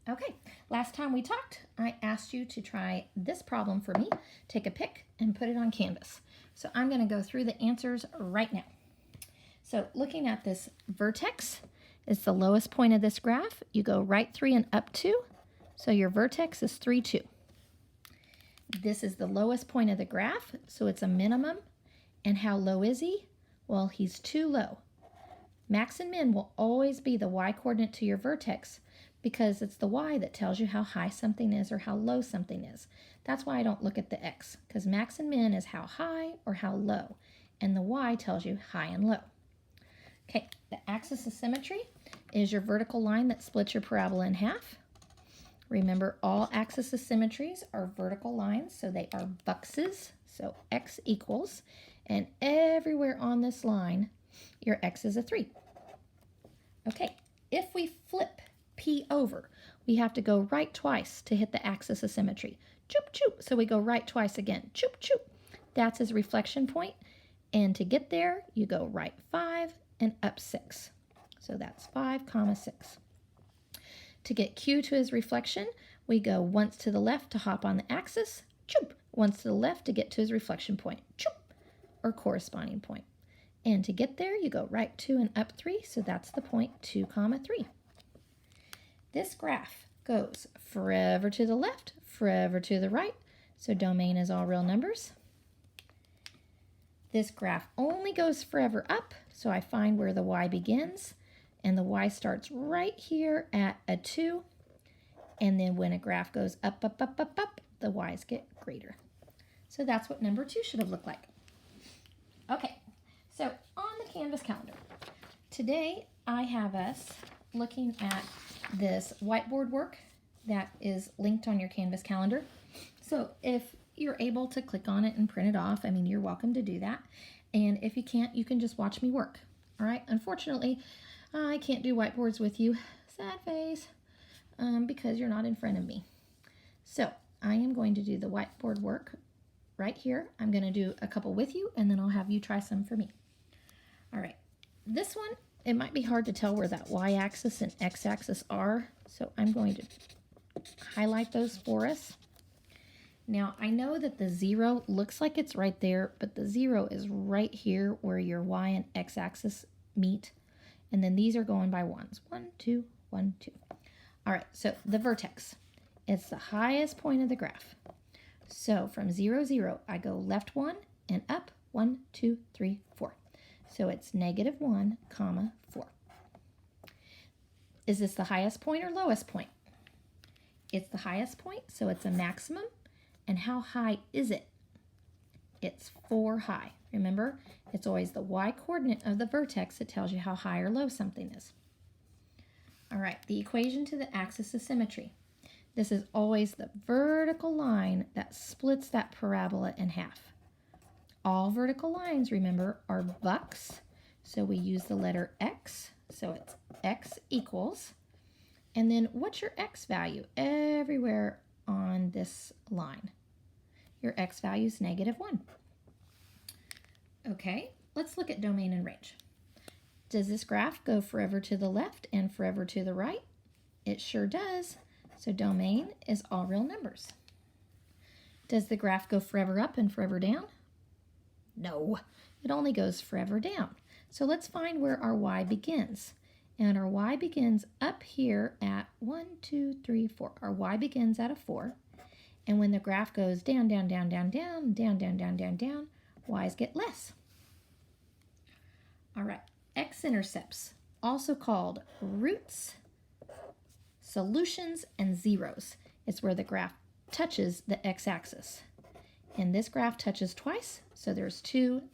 Okay, last time we talked, I asked you to try this problem for me. Take a pic and put it on Canvas. So I'm going to go through the answers right now. So looking at this vertex, it's the lowest point of this graph. You go right 3 and up 2. So your vertex is 3, 2. This is the lowest point of the graph, so it's a minimum. And how low is he? Well, he's too low. Max and min will always be the y-coordinate to your vertex because it's the y that tells you how high something is or how low something is. That's why I don't look at the x, because max and min is how high or how low, and the y tells you high and low. Okay, the axis of symmetry is your vertical line that splits your parabola in half. Remember, all axis of symmetries are vertical lines, so they are boxes, so x equals, and everywhere on this line, your x is a 3. Okay, if we flip P over, we have to go right twice to hit the axis of symmetry. Choop, choop. So we go right twice again. Choop, choop. That's his reflection point. And to get there, you go right 5 and up 6. So that's 5, 6. To get Q to his reflection, we go once to the left to hop on the axis. Choop. Once to the left to get to his reflection point. Choop. Or corresponding point. And to get there, you go right 2 and up 3. So that's the point 2, 3. This graph goes forever to the left, forever to the right, so domain is all real numbers. This graph only goes forever up, so I find where the y begins, and the y starts right here at a 2, and then when a graph goes up, up, up, up, up, the y's get greater. So that's what number 2 should have looked like. Okay, so on the Canvas calendar, today I have us looking at this whiteboard work that is linked on your Canvas calendar. So if you're able to click on it and print it off, I mean, you're welcome to do that. And if you can't, you can just watch me work. All right. Unfortunately, I can't do whiteboards with you. Sad face, because you're not in front of me. So I am going to do the whiteboard work right here. I'm going to do a couple with you, and then I'll have you try some for me. All right. This one, it might be hard to tell where that y-axis and x-axis are, so I'm going to highlight those for us. Now, I know that the 0 looks like it's right there, but the 0 is right here where your y and x-axis meet, and then these are going by 1s. 1, 2, 1, 2. All right, so the vertex. It's the highest point of the graph. So from 0, 0, I go left 1 and up 1, 2, 3, 4. So it's -1, 4. Is this the highest point or lowest point? It's the highest point, so it's a maximum. And how high is it? It's 4 high. Remember, it's always the y-coordinate of the vertex that tells you how high or low something is. All right, the equation to the axis of symmetry. This is always the vertical line that splits that parabola in half. All vertical lines, remember, are bucks, so we use the letter x, so it's x equals, and then what's your x value everywhere on this line? Your x value is -1. Okay, let's look at domain and range. Does this graph go forever to the left and forever to the right? It sure does, so domain is all real numbers. Does the graph go forever up and forever down? No, it only goes forever down. So let's find where our y begins. And our y begins up here at 1, 2, 3, 4. Our y begins at a 4. And when the graph goes down, down, down, down, down, down, down, down, down, down, y's get less. All right, x-intercepts, also called roots, solutions, and zeros. It's where the graph touches the x-axis. And this graph touches twice, so there's 2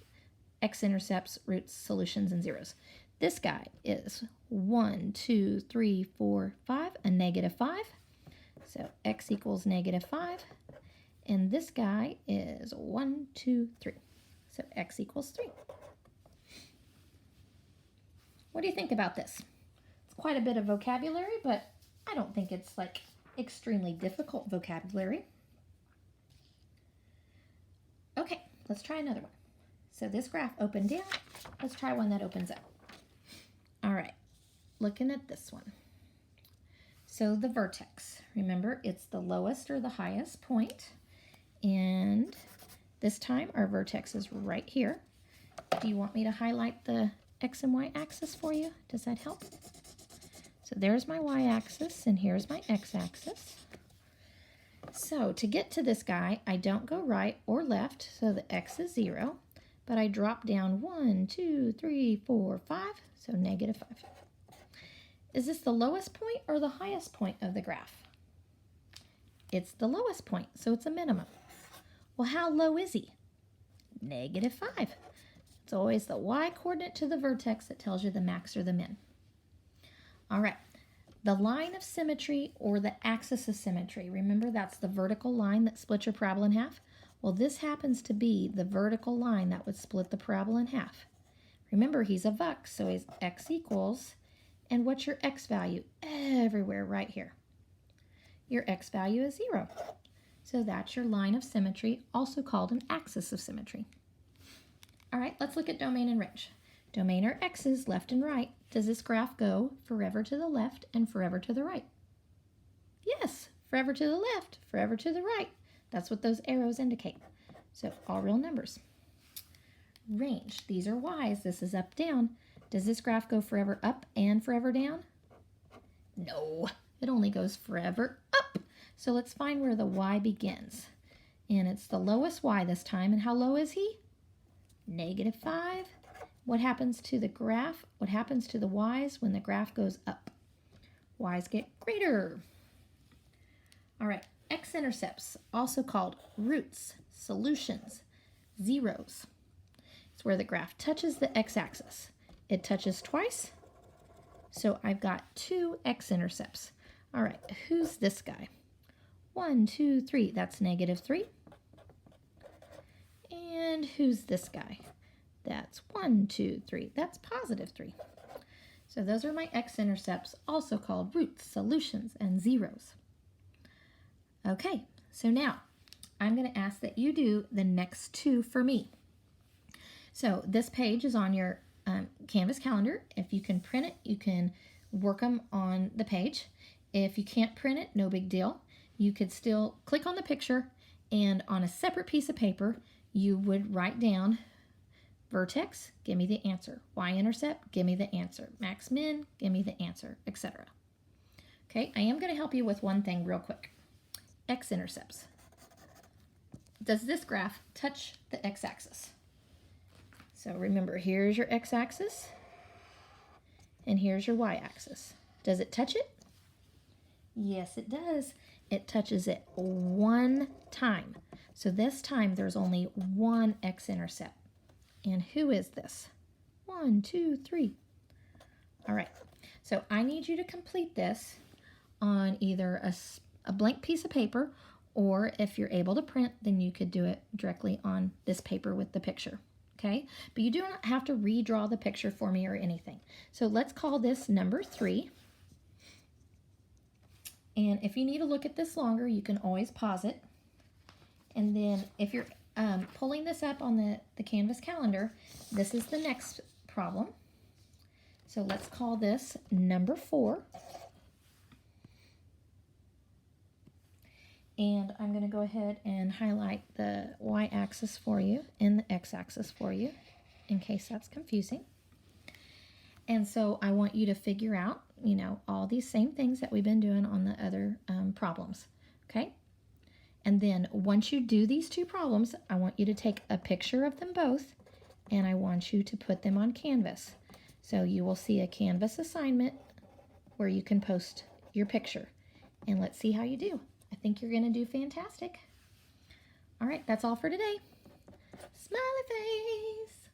x-intercepts, roots, solutions, and zeros. This guy is 1, 2, 3, 4, 5, a -5. So x equals -5. And this guy is 1, 2, 3. So x equals 3. What do you think about this? It's quite a bit of vocabulary, but I don't think it's like extremely difficult vocabulary. Okay, let's try another one. So this graph opened down. Let's try one that opens up. All right, looking at this one. So the vertex, remember it's the lowest or the highest point, and this time our vertex is right here. Do you want me to highlight the X and Y axis for you? Does that help? So there's my Y axis and here's my X axis. So to get to this guy, I don't go right or left, so the X is 0, but I drop down 1, 2, 3, 4, 5, so -5. Is this the lowest point or the highest point of the graph? It's the lowest point, so it's a minimum. Well, how low is he? -5. It's always the y coordinate to the vertex that tells you the max or the min. All right, the line of symmetry or the axis of symmetry. Remember, that's the vertical line that splits your parabola in half. Well, this happens to be the vertical line that would split the parabola in half. Remember, he's a vux, so he's x equals, and what's your x value? Everywhere right here. Your x value is 0. So that's your line of symmetry, also called an axis of symmetry. All right, let's look at domain and range. Domain are x's left and right. Does this graph go forever to the left and forever to the right? Yes, forever to the left, forever to the right. That's what those arrows indicate. So all real numbers. Range, these are y's. This is up, down. Does this graph go forever up and forever down? No, it only goes forever up. So let's find where the y begins. And it's the lowest y this time. And how low is he? -5. What happens to the graph? What happens to the y's when the graph goes up? Y's get greater. All right, x-intercepts, also called roots, solutions, zeros. It's where the graph touches the x-axis. It touches twice, so I've got 2 x-intercepts. All right, who's this guy? 1, 2, 3, that's -3. And who's this guy? That's 1, 2, 3, that's +3. So those are my x-intercepts, also called roots, solutions, and zeros. Okay, so now I'm going to ask that you do the next 2 for me. So this page is on your Canvas calendar. If you can print it, you can work them on the page. If you can't print it, no big deal. You could still click on the picture, and on a separate piece of paper, you would write down vertex, give me the answer. Y-intercept, give me the answer. Max, min, give me the answer, etc. Okay, I am going to help you with one thing real quick. X-intercepts. Does this graph touch the x-axis? So remember, here's your x-axis, and here's your y-axis. Does it touch it? Yes, it does. It touches it 1 time. So this time there's only 1 x-intercept. And who is this? 1, 2, 3. All right, so I need you to complete this on either a blank piece of paper, or if you're able to print, then you could do it directly on this paper with the picture, okay? But you do not have to redraw the picture for me or anything. So let's call this number 3. And if you need to look at this longer, you can always pause it. And then if you're pulling this up on the Canvas calendar, this is the next problem. So let's call this number 4. And I'm going to go ahead and highlight the y-axis for you and the x-axis for you in case that's confusing. And so I want you to figure out, you know, all these same things that we've been doing on the other problems, okay? And then once you do these 2 problems, I want you to take a picture of them both, and I want you to put them on Canvas. So you will see a Canvas assignment where you can post your picture. And let's see how you do. I think you're going to do fantastic. All right, that's all for today. Smiley face.